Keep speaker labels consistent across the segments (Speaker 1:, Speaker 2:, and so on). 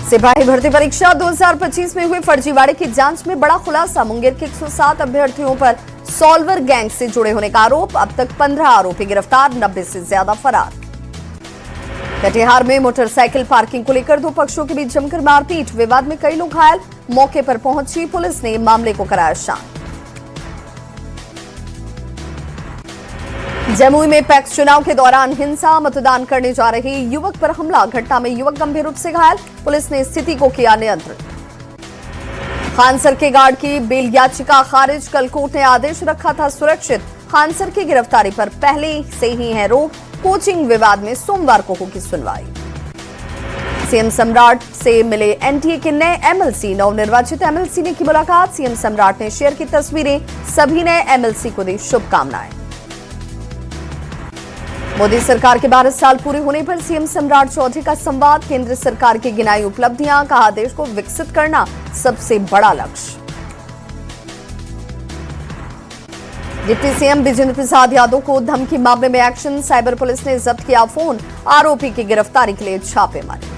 Speaker 1: सिपाही भर्ती परीक्षा 2025 में हुए फर्जीवाड़े की जांच में बड़ा खुलासा। मुंगेर के 107 अभ्यर्थियों पर सॉल्वर गैंग से जुड़े होने का आरोप। अब तक 15 आरोपी गिरफ्तार, 90 से ज्यादा फरार। कटिहार में मोटरसाइकिल पार्किंग को लेकर दो पक्षों के बीच जमकर मारपीट, विवाद में कई लोग घायल। मौके पर पहुंची पुलिस ने मामले को कराया शांत। जमुई में पैक्स चुनाव के दौरान हिंसा, मतदान करने जा रहे युवक पर हमला। घटना में युवक गंभीर रूप से घायल, पुलिस ने स्थिति को किया नियंत्रित। खानसर के गार्ड की बेल याचिका खारिज, कल कोर्ट ने आदेश रखा था सुरक्षित। खानसर की गिरफ्तारी पर पहले से ही है रोक। कोचिंग विवाद में सोमवार को होगी सुनवाई। सीएम सम्राट से मिले एनडीए के नए एमएलसी। नवनिर्वाचित एमएलसी ने की मुलाकात। सीएम सम्राट ने शेयर की तस्वीरें, सभी नए एमएलसी को दी शुभकामनाएं। मोदी सरकार के 12 साल पूरे होने पर सीएम सम्राट चौधरी का संवाद। केंद्र सरकार की गिनाई उपलब्धियां, कहा देश को विकसित करना सबसे बड़ा लक्ष्य। डिप्टी सीएम विजेंद्र प्रसाद यादव को धमकी मामले में एक्शन। साइबर पुलिस ने जब्त किया फोन, आरोपी की गिरफ्तारी के लिए छापेमारी।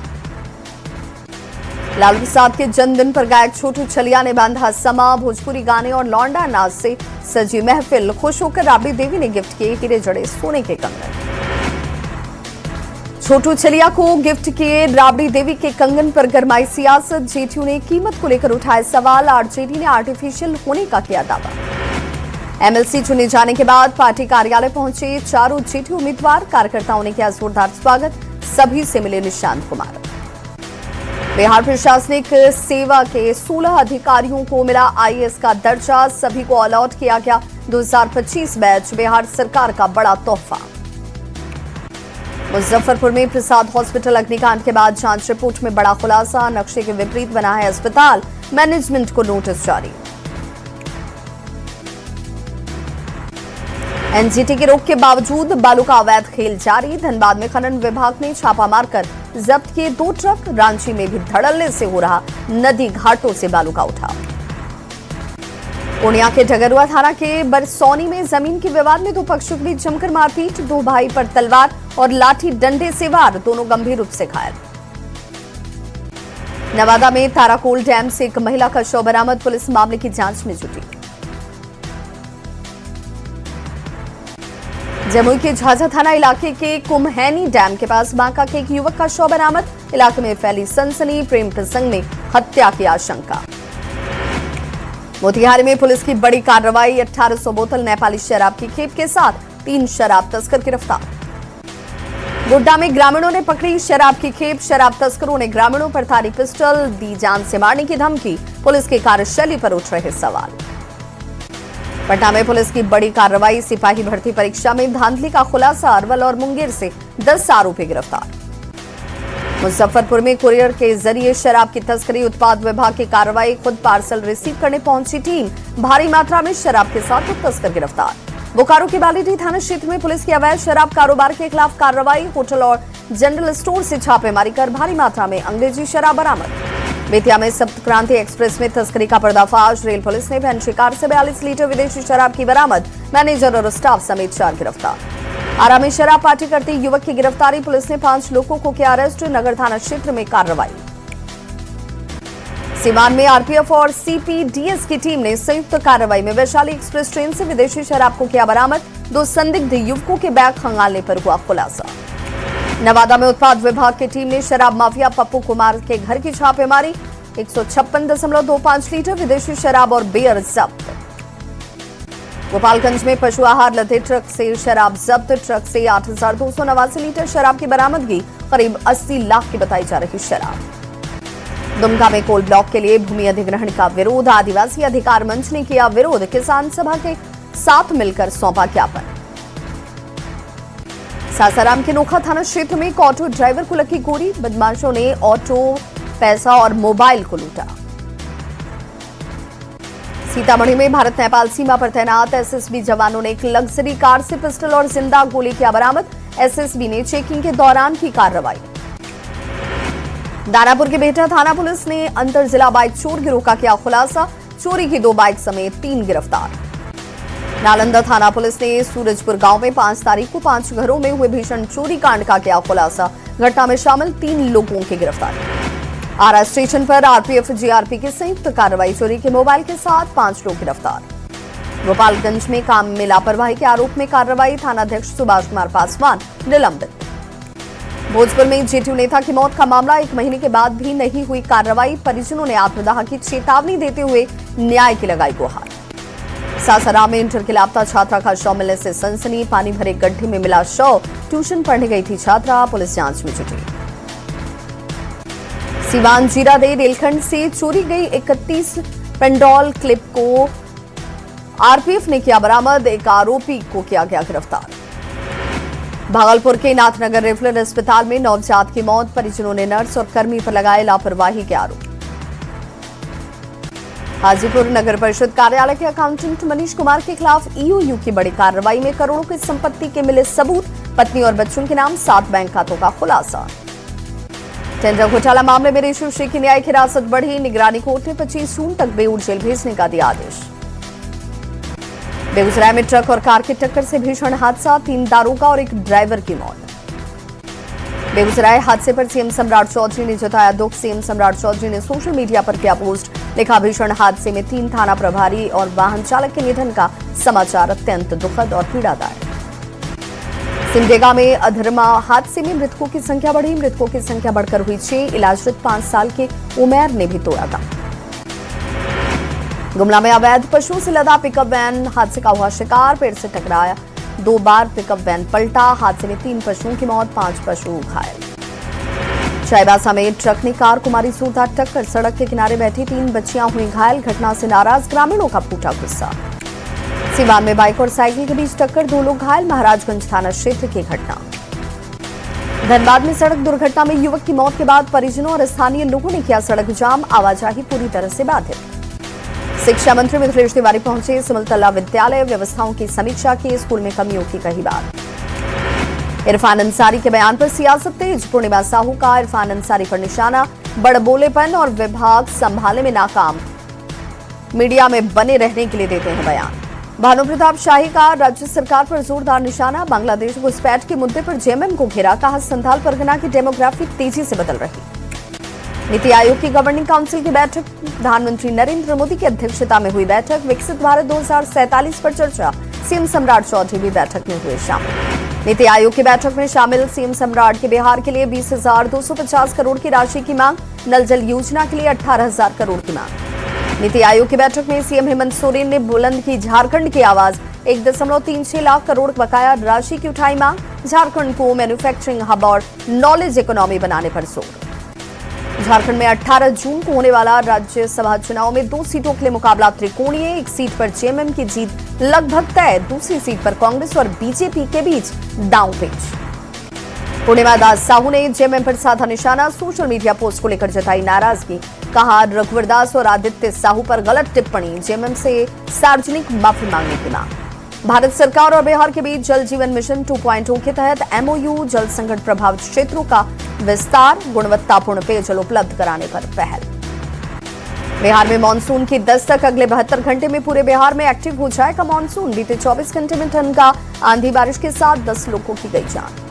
Speaker 1: लालू प्रसाद के जन्मदिन पर गायक छोटू छलिया ने बांधा समा। भोजपुरी गाने और लौंडा नाच से सजी महफिल। खुश होकर राबड़ी देवी ने गिफ्ट किए हीरे जड़े सोने के कंगन। छोटू छलिया को गिफ्ट किए राबड़ी देवी के कंगन पर गरमाई सियासत। जेडीयू ने कीमत को लेकर उठाए सवाल। आरजेडी ने आर्टिफिशियल होने का किया दावा। एमएलसी चुने जाने के बाद पार्टी कार्यालय पहुंचे चारों जेडीयू उम्मीदवार। कार्यकर्ताओं ने किया जोरदार स्वागत, सभी से मिले निशांत कुमार। बिहार प्रशासनिक सेवा के 16 अधिकारियों को मिला आईएएस का दर्जा, सभी को अलॉट किया गया 2025 बैच। बिहार सरकार का बड़ा तोहफा। मुजफ्फरपुर में प्रसाद हॉस्पिटल अग्निकांड के बाद जांच रिपोर्ट में बड़ा खुलासा। नक्शे के विपरीत बना है अस्पताल, मैनेजमेंट को नोटिस जारी। एनजीटी के रोक के बावजूद बालू का अवैध खेल जारी। धनबाद में खनन विभाग ने छापा मारकर जब्त किए 2 ट्रक। रांची में भी धड़ल्ले से हो रहा नदी घाटों से बालू का उठाव। पूर्णिया के डगरुआ थाना के बरसौनी में जमीन के विवाद में दो पक्षों के बीच जमकर मारपीट। 2 भाई पर तलवार और लाठी डंडे से वार, दोनों गंभीर रूप से घायल। नवादा में ताराकोल डैम से एक महिला का शव बरामद, पुलिस मामले की जांच में जुटी। जमुई के झाझा थाना इलाके के कुम्हैनी डैम के पास बांका के एक युवक का शव बरामद। इलाके में फैली सनसनी, प्रेम प्रसंग में हत्या की आशंका। मोतिहारी में पुलिस की बड़ी कार्रवाई। 1800 बोतल नेपाली शराब की खेप के साथ 3 शराब तस्कर गिरफ्तार। गोड्डा में ग्रामीणों ने पकड़ी शराब की खेप। शराब तस्करों ने ग्रामीणों पर थारी पिस्टल, दी जान से मारने की धमकी। पुलिस की कार्यशैली पर उठ रहे सवाल। पटना में पुलिस की बड़ी कार्रवाई। सिपाही भर्ती परीक्षा में धांधली का खुलासा। अरवल और मुंगेर से 10 आरोपी गिरफ्तार। मुजफ्फरपुर में कुरियर के जरिए शराब की तस्करी। उत्पाद विभाग की कार्रवाई। खुद पार्सल रिसीव करने पहुंची टीम। भारी मात्रा में शराब के साथ तस्कर गिरफ्तार। बोकारो के बालीडीह थाना क्षेत्र में पुलिस की अवैध शराब कारोबार के खिलाफ कार्रवाई। होटल और जनरल स्टोर से छापेमारी कर भारी मात्रा में अंग्रेजी शराब बरामद। बेतिया में सप्त क्रांति एक्सप्रेस में तस्करी का पर्दाफाश। रेल पुलिस ने वैन शिकार से 42 लीटर विदेशी शराब की बरामद। मैनेजर और स्टाफ समेत 4 गिरफ्तार। आरा में शराब पार्टी करते युवक की गिरफ्तारी। पुलिस ने 5 लोगों को किया अरेस्ट। नगर थाना क्षेत्र में कार्रवाई। सीवान में आरपीएफ और सीपीडीएस की टीम ने संयुक्त कार्रवाई में वैशाली एक्सप्रेस ट्रेन से विदेशी शराब को किया बरामद। 2 संदिग्ध युवकों के बैग खंगालने पर हुआ खुलासा। नवादा में उत्पाद विभाग की टीम ने शराब माफिया पप्पू कुमार के घर की छापेमारी। 156.25 लीटर विदेशी शराब और बियर जब्त। गोपालगंज में पशु आहार लदे ट्रक से शराब जब्त। ट्रक से 8,289 लीटर शराब की बरामदगी। करीब 80 लाख की बताई जा रही शराब। दुमका में कोल ब्लॉक के लिए भूमि अधिग्रहण का विरोध। आदिवासी अधिकार मंच ने किया विरोध। किसान सभा के साथ मिलकर सौंपा ज्ञापन। सासाराम के नोखा थाना क्षेत्र में एक ऑटो ड्राइवर को लगी गोली। बदमाशों ने ऑटो, पैसा और मोबाइल को लूटा। सीतामढ़ी में भारत नेपाल सीमा पर तैनात एसएसबी जवानों ने एक लग्जरी कार से पिस्टल और जिंदा गोली किया बरामद। एसएसबी ने चेकिंग के दौरान की कार्रवाई। दानापुर के बेहटा थाना पुलिस ने अंतर जिला बाइक चोर गिरोह का किया खुलासा। चोरी की 2 बाइक समेत 3 गिरफ्तार। नालंदा थाना पुलिस ने सूरजपुर गांव में 5 तारीख को 5 घरों में हुए भीषण चोरी कांड का किया खुलासा। घटना में शामिल 3 लोगों की गिरफ्तारी। आरा स्टेशन पर आरपीएफ जीआरपी की संयुक्त कार्रवाई। चोरी के मोबाइल के साथ 5 लोग गिरफ्तार। गोपालगंज में काम में लापरवाही के आरोप में कार्रवाई। थानाध्यक्ष सुभाष कुमार पासवान निलंबित। भोजपुर में जेडीयू नेता की मौत का मामला, 1 महीने के बाद भी नहीं हुई कार्रवाई। परिजनों ने आत्मदाह की चेतावनी देते हुए न्याय की लगाई गुहार। सासाराम में इंटर के लापता छात्रा का शव मिलने से सनसनी। पानी भरे गड्ढे में मिला शव। ट्यूशन पढ़ने गई थी छात्रा, पुलिस जांच में जुटी। सीवान जीरादेई रेलखंड से चोरी गई 31 पेंडोल क्लिप को आरपीएफ ने किया बरामद। एक आरोपी को किया गया गिरफ्तार। भागलपुर के नाथनगर रेफरल अस्पताल में नवजात की मौत। परिजनों ने नर्स और कर्मी पर लगाए लापरवाही के आरोप। हाजीपुर नगर परिषद कार्यालय के अकाउंटेंट मनीष कुमार के खिलाफ ईओयू की बड़ी कार्रवाई में करोड़ों की संपत्ति के मिले सबूत। पत्नी और बच्चों के नाम 7 बैंक खातों का खुलासा। टेंडर घोटाला मामले में ऋषि शेख की न्यायिक हिरासत बढ़ी। निगरानी कोर्ट ने 25 जून तक बेऊर जेल भेजने का दिया आदेश। बेगूसराय में ट्रक और कार की टक्कर से भीषण हादसा। 3 दारोगा और एक ड्राइवर की मौत। बेगूसराय हादसे पर सीएम सम्राट चौधरी ने जताया दुख। सीएम सम्राट चौधरी ने सोशल मीडिया पर किया पोस्ट। लिखा, भीषण हादसे में 3 थाना प्रभारी और वाहन चालक के निधन का समाचार अत्यंत दुखद और पीड़ादायक। सिमडेगा में अधर्मा हादसे में मृतकों की संख्या बढ़ी। मृतकों की संख्या बढ़कर हुई 6। इलाजरत 5 साल के उमैर ने भी तोड़ा था। गुमला में अवैध पशुओं से लदा पिकअप वैन हादसे का हुआ शिकार। पेड़ से टकराया 2 बार पिकअप वैन पलटा। हादसे में 3 पशुओं की मौत, 5 पशु घायल। चाईबासा में ट्रक ने कार को मारी जोरदार टक्कर। सड़क के किनारे बैठी 3 बच्चियां हुई घायल। घटना से नाराज ग्रामीणों का फूटा गुस्सा। सीवान में बाइक और साइकिल के बीच टक्कर, 2 लोग घायल। महाराजगंज थाना क्षेत्र की घटना। धनबाद में सड़क दुर्घटना में युवक की मौत के बाद परिजनों और स्थानीय लोगों ने किया सड़क जाम। आवाजाही पूरी तरह से बाधित। शिक्षा मंत्री मिथिलेश तिवारी पहुंचे। सिमलतला विद्यालय व्यवस्थाओं की समीक्षा की। स्कूल में कमियों की कही बात। इरफान अंसारी के बयान पर सियासत तेज। पूर्णिमा साहू का इरफान अंसारी पर निशाना। बड़बोलेपन और विभाग संभालने में नाकाम। मीडिया में बने रहने के लिए देते हैं बयान। भानु प्रताप शाही का राज्य सरकार पर जोरदार निशाना। बांग्लादेश घुसपैठ के मुद्दे पर जेएमएम को घेरा। कहा, संथाल परगना की डेमोग्राफी तेजी से बदल रही। नीति आयोग की गवर्निंग काउंसिल की बैठक। प्रधानमंत्री नरेंद्र मोदी की अध्यक्षता में हुई बैठक। विकसित भारत 2047 पर चर्चा। सीएम सम्राट चौधरी भी बैठक में हुए शामिल। नीति आयोग की बैठक में शामिल सीएम सम्राट के बिहार के लिए 20,250 करोड़ की राशि की मांग। नल जल योजना के लिए 18,000 करोड़ की मांग। नीति आयोग की बैठक में सीएम हेमंत सोरेन ने बुलंद की झारखंड की आवाज। 1.36 लाख करोड़ बकाया राशि की उठाई मांग। झारखंड को मैन्युफैक्चरिंग हब और नॉलेज इकोनॉमी बनाने पर जोर। झारखंड में 18 जून को होने वाला राज्यसभा चुनाव में 2 सीटों के लिए मुकाबला त्रिकोणीय। 1 सीट पर जेएमएम की जीत लगभग तय। दूसरी सीट पर कांग्रेस और बीजेपी के बीच दांवपेच। पूर्णिमा दास साहू ने जेएमएम पर साधा निशाना। सोशल मीडिया पोस्ट को लेकर जताई नाराजगी। कहा, रघुवर दास और आदित्य साहू पर गलत टिप्पणी। जेएमएम से सार्वजनिक माफी मांगने की मांग। भारत सरकार और बिहार के बीच जल जीवन मिशन 2.0 के तहत एमओयू। जल संकट प्रभावित क्षेत्रों का विस्तार। गुणवत्तापूर्ण पेयजल उपलब्ध कराने पर पहल। बिहार में मानसून की दस्तक। अगले 72 घंटे में पूरे बिहार में एक्टिव हो जाएगा मानसून। बीते 24 घंटे में ठनका आंधी बारिश के साथ 10 लोगों की गई जान।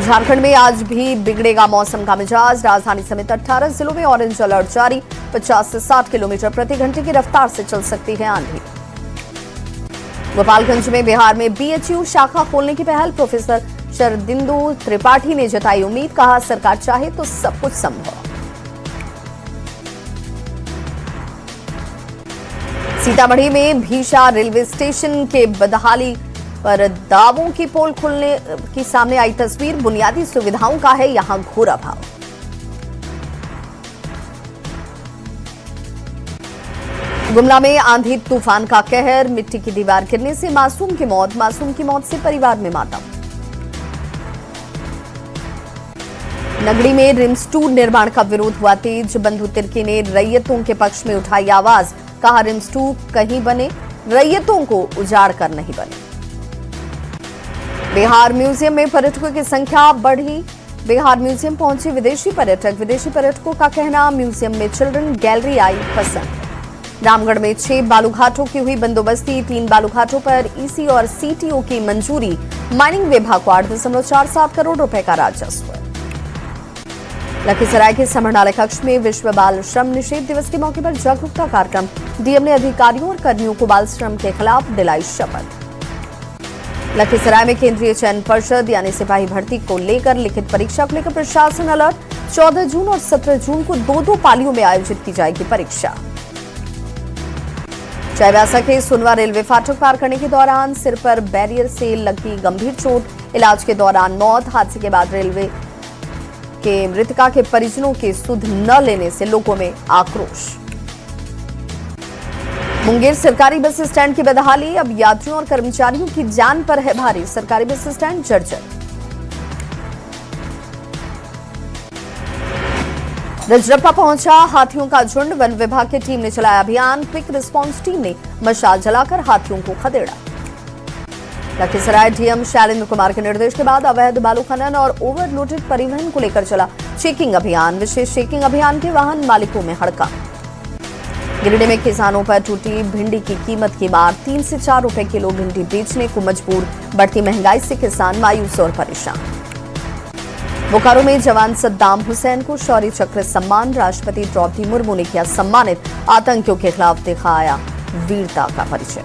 Speaker 1: झारखंड में आज भी बिगड़ेगा मौसम का मिजाज। राजधानी समेत 18 जिलों में ऑरेंज अलर्ट जारी। 50 से 60 किलोमीटर प्रति घंटे की रफ्तार से चल सकती है आंधी। गोपालगंज में बिहार में बीएचयू शाखा खोलने की पहल। प्रोफेसर शरदिंदु त्रिपाठी ने जताई उम्मीद। कहा, सरकार चाहे तो सब कुछ संभव। सीतामढ़ी में भीषा रेलवे स्टेशन के बदहाली पर दावों की पोल खुलने की सामने आई तस्वीर। बुनियादी सुविधाओं का है यहां घोर अभाव। गुमला में आंधी तूफान का कहर। मिट्टी की दीवार गिरने से मासूम की मौत। मासूम की मौत से परिवार में मातम। नगरी में रिम्स 2 निर्माण का विरोध हुआ तेज। बंधु तिर्की ने रैयतों के पक्ष में उठाई आवाज। कहा, रिम्स 2 कहीं बने, रैयतों को उजाड़ कर नहीं बने। बिहार म्यूजियम में पर्यटकों की संख्या बढ़ी। बिहार म्यूजियम पहुंचे विदेशी पर्यटक। विदेशी पर्यटकों का कहना, म्यूजियम में चिल्ड्रन गैलरी आई पसंद। रामगढ़ में 6 बालूघाटों की हुई बंदोबस्ती। 3 बालूघाटों पर ईसी और सीटीओ की मंजूरी। माइनिंग विभाग को 8.47 करोड़ रुपए का राजस्व। लखीसराय के समरनालय कक्ष में विश्व बाल श्रम निषेध दिवस के मौके पर जागरूकता कार्यक्रम। डीएम ने अधिकारियों और कर्मियों को बाल श्रम के खिलाफ दिलाई शपथ। लखीसराय में केंद्रीय चयन पर्षद यानी सिपाही भर्ती को लेकर लिखित परीक्षा को लेकर प्रशासन अलर्ट। 14 जून और 17 जून को दो पालियों में आयोजित की जाएगी परीक्षा। चाईबासा के सुनवा रेलवे फाटक पार करने के दौरान सिर पर बैरियर से लगी गंभीर चोट, इलाज के दौरान मौत। हादसे के बाद रेलवे के मृतका के परिजनों के सुध न लेने से लोगों में आक्रोश। मुंगेर सरकारी बस स्टैंड की बदहाली, अब यात्रियों और कर्मचारियों की जान पर है भारी। सरकारी बस स्टैंड जर्जर। रजरप्पा पहुंचा हाथियों का झुंड, वन विभाग की टीम ने चलाया अभियान। क्विक रिस्पांस टीम ने मशाल जलाकर हाथियों को खदेड़ा। लखीसराय डीएम शैलेंद्र कुमार के निर्देश के बाद अवैध बालू खनन और ओवरलोडेड परिवहन को लेकर चला चेकिंग अभियान। विशेष चेकिंग अभियान के वाहन मालिकों में हड़कंप। गिरिडीह में किसानों पर टूटी भिंडी की कीमत की मार, 3 से 4 रुपए किलो भिंडी बेचने को मजबूर। बढ़ती महंगाई से किसान मायूस और परेशान। बोकारो में जवान सद्दाम हुसैन को शौर्य चक्र सम्मान, राष्ट्रपति द्रौपदी मुर्मू ने किया सम्मानित। आतंकियों के खिलाफ दिखाया वीरता का परिचय।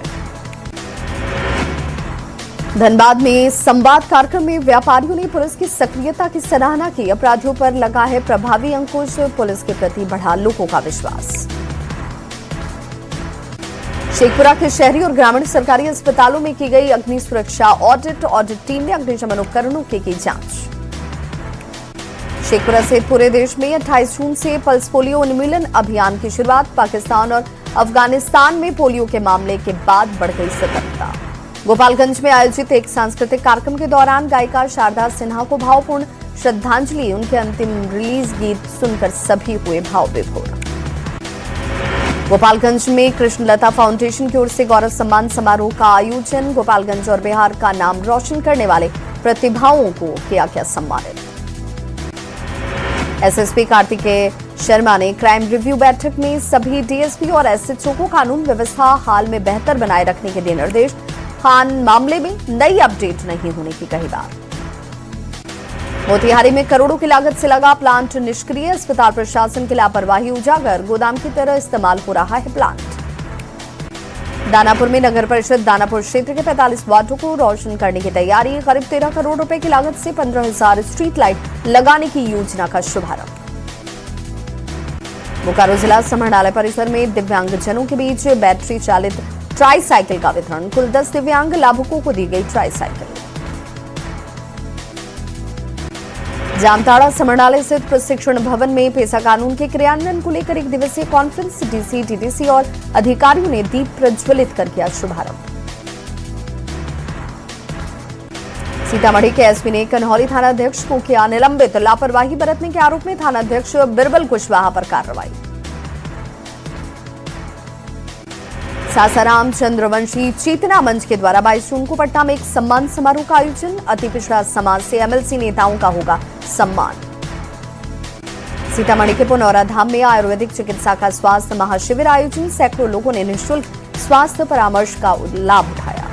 Speaker 1: धनबाद में संवाद कार्यक्रम में व्यापारियों ने पुलिस की सक्रियता की सराहना की। अपराधियों पर लगा है प्रभावी अंकुश, पुलिस के प्रति बढ़ा लोगों का विश्वास। शेखपुरा के शहरी और ग्रामीण सरकारी अस्पतालों में की गई अग्नि सुरक्षा ऑडिट टीम ने अग्निशमन उपकरणों की जांच। शेखपुरा सहित पूरे देश में 28 जून से पल्स पोलियो उन्मूलन अभियान की शुरुआत। पाकिस्तान और अफगानिस्तान में पोलियो के मामले के बाद बढ़ गई सतर्कता। गोपालगंज में आयोजित एक सांस्कृतिक कार्यक्रम के दौरान गायिका शारदा सिन्हा को भावपूर्ण श्रद्धांजलि। उनके अंतिम रिलीज गीत सुनकर सभी हुए भाव विभोर। गोपालगंज में कृष्णलता फाउंडेशन की ओर से गौरव सम्मान समारोह का आयोजन। गोपालगंज और बिहार का नाम रोशन करने वाले प्रतिभाओं को किया गया सम्मानित। एसएसपी कार्तिकेय शर्मा ने क्राइम रिव्यू बैठक में सभी डीएसपी और एसएचओ को कानून व्यवस्था हाल में बेहतर बनाए रखने के दिए निर्देश। खान मामले में नई अपडेट नहीं होने की कही बात। मोतिहारी में करोड़ों की लागत से लगा प्लांट निष्क्रिय, अस्पताल प्रशासन की लापरवाही उजागर। गोदाम की तरह इस्तेमाल हो रहा है प्लांट। दानापुर में नगर परिषद दानापुर क्षेत्र के 45 वार्डों को रोशन करने की तैयारी। करीब 13 करोड़ रुपए की लागत से 15,000 स्ट्रीट लाइट लगाने की योजना का शुभारंभ। बोकारो जिला समरनालय परिसर में दिव्यांगजनों के बीच बैटरी चालित ट्राईसाइकिल का वितरण। कुल 10 दिव्यांग लाभुकों को दी गई ट्राईसाइकिल। जामताड़ा समरनालय स्थित प्रशिक्षण भवन में पेसा कानून के क्रियान्वयन को लेकर एक दिवसीय कॉन्फ्रेंस। डीसी, टीडीसी और अधिकारियों ने दीप प्रज्वलित कर किया शुभारंभ। सीतामढ़ी के एसपी ने कन्हौली थानाध्यक्ष को किया निलंबित। लापरवाही बरतने के आरोप में थानाध्यक्ष बिरबल कुशवाहा पर कार्रवाई। सासाराम चंद्रवंशी चेतना मंच के द्वारा 22 जून को पटना में एक सम्मान समारोह का आयोजन। अति पिछड़ा समाज से एमएलसी नेताओं का होगा सम्मान। सीतामढ़ी के पुनौरा धाम में आयुर्वेदिक चिकित्सा का स्वास्थ्य महाशिविर आयोजन। सैकड़ों लोगों ने निःशुल्क स्वास्थ्य परामर्श का लाभ उठाया।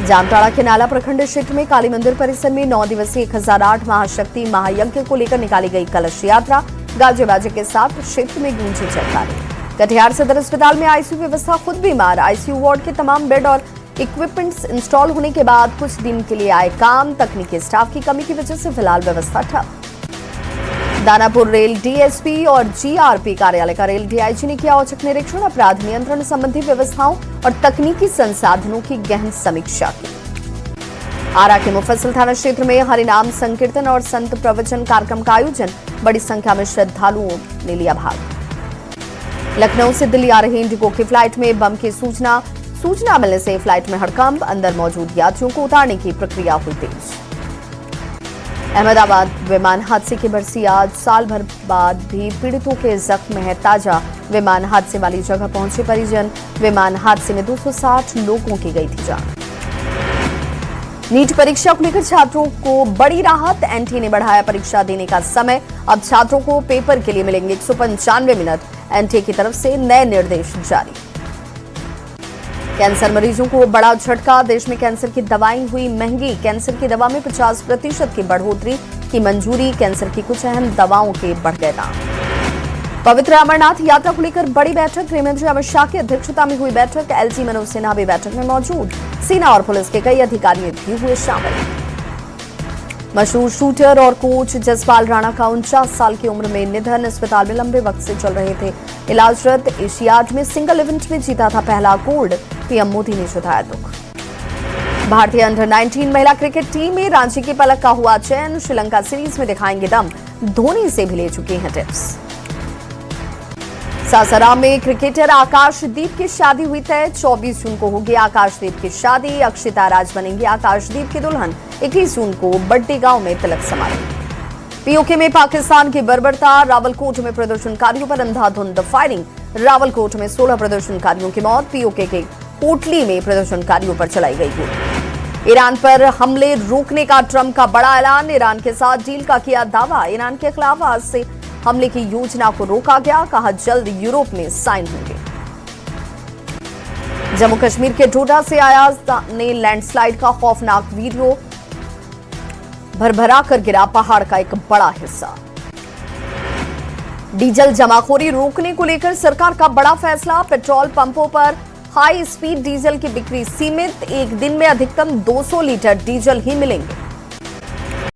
Speaker 1: जामताड़ा के नाला प्रखंड क्षेत्र में काली मंदिर परिसर में 9 दिवसीय 1008 महाशक्ति महायज्ञ को लेकर निकाली गई कलश यात्रा। गाजे बाजे के साथ क्षेत्र में गूंजी जयकारे। कटिहार सदर अस्पताल में आईसीयू व्यवस्था खुद बीमार। आईसीयू वार्ड के तमाम बेड और इक्विपमेंट्स इंस्टॉल होने के बाद कुछ दिन के लिए आए काम। तकनीकी स्टाफ की कमी की वजह से फिलहाल व्यवस्था ठप। दानापुर रेल डीएसपी और जीआरपी कार्यालय का रेल डीआईजी ने किया औचक निरीक्षण। अपराध नियंत्रण संबंधी व्यवस्थाओं और तकनीकी संसाधनों की गहन समीक्षा की। आरा के मुफस्सिल थाना क्षेत्र में हरिनाम संकीर्तन और संत प्रवचन कार्यक्रम का आयोजन। बड़ी संख्या में श्रद्धालुओं ने लिया भाग। लखनऊ से दिल्ली आ रही इंडिगो की फ्लाइट में बम की सूचना मिलने से फ्लाइट में हड़कंप। अंदर मौजूद यात्रियों को उतारने की प्रक्रिया हुई तेज। अहमदाबाद विमान हादसे की बरसी आज। साल भर बाद भी पीड़ितों के जख्म है ताजा। विमान हादसे वाली जगह पहुंचे परिजन। विमान हादसे में 260 लोगों की गई थी जान। नीट परीक्षा को लेकर छात्रों को बड़ी राहत। एनटीए ने बढ़ाया परीक्षा देने का समय। अब छात्रों को पेपर के लिए मिलेंगे 195 मिनट। एनटीए की तरफ से नए निर्देश जारी। कैंसर मरीजों को बड़ा झटका। देश में कैंसर की दवाएं हुई महंगी। कैंसर की दवा में 50% की बढ़ोतरी। की मंजूरी, कैंसर की कुछ अहम दवाओं के बढ़ गए दाम। पवित्र अमरनाथ यात्रा को लेकर बड़ी बैठक, गृहमंत्री अमित शाह की अध्यक्षता में हुई बैठक। एलजी मनोज सिन्हा भी बैठक में मौजूद। सेना और पुलिस के कई अधिकारी भी हुए शामिल। मशहूर शूटर और कोच जसपाल राणा का 49 साल की उम्र में निधन। अस्पताल में लंबे वक्त से चल रहे थे इलाजरत। एशियाड में सिंगल इवेंट में जीता था पहला गोल्ड। पीएम मोदी ने जताया दुख। भारतीय अंडर 19 महिला क्रिकेट टीम में रांची की पलक का हुआ चयन। श्रीलंका सीरीज में दिखाएंगे दम, धोनी से भी ले चुके हैं टिप्स। सासाराम में क्रिकेटर आकाशदीप की शादी हुई तय। 24 जून को होगी आकाशदीप की शादी। अक्षिता राज बनेंगी आकाशदीप की दुल्हन। 21 जून को बड्डी गांव में तिलक समारोह। पीओके में पाकिस्तान की बर्बरता। रावलकोट में प्रदर्शनकारियों पर अंधाधुंध फायरिंग। रावलकोट में 16 प्रदर्शनकारियों की मौत। पीओके के कोटली में प्रदर्शनकारियों पर चलाई गई गोली। ईरान पर हमले रोकने का ट्रंप का बड़ा ऐलान। ईरान के साथ डील का किया दावा। ईरान के खिलाफ आज से हमले की योजना को रोका गया, कहा जल्द यूरोप में साइन होंगे। जम्मू कश्मीर के डोडा से आया ने लैंडस्लाइड का खौफनाक वीडियो। भरभरा कर गिरा पहाड़ का एक बड़ा हिस्सा। डीजल जमाखोरी रोकने को लेकर सरकार का बड़ा फैसला। पेट्रोल पंपों पर हाई स्पीड डीजल की बिक्री सीमित। एक दिन में अधिकतम 200 लीटर डीजल ही मिलेंगे।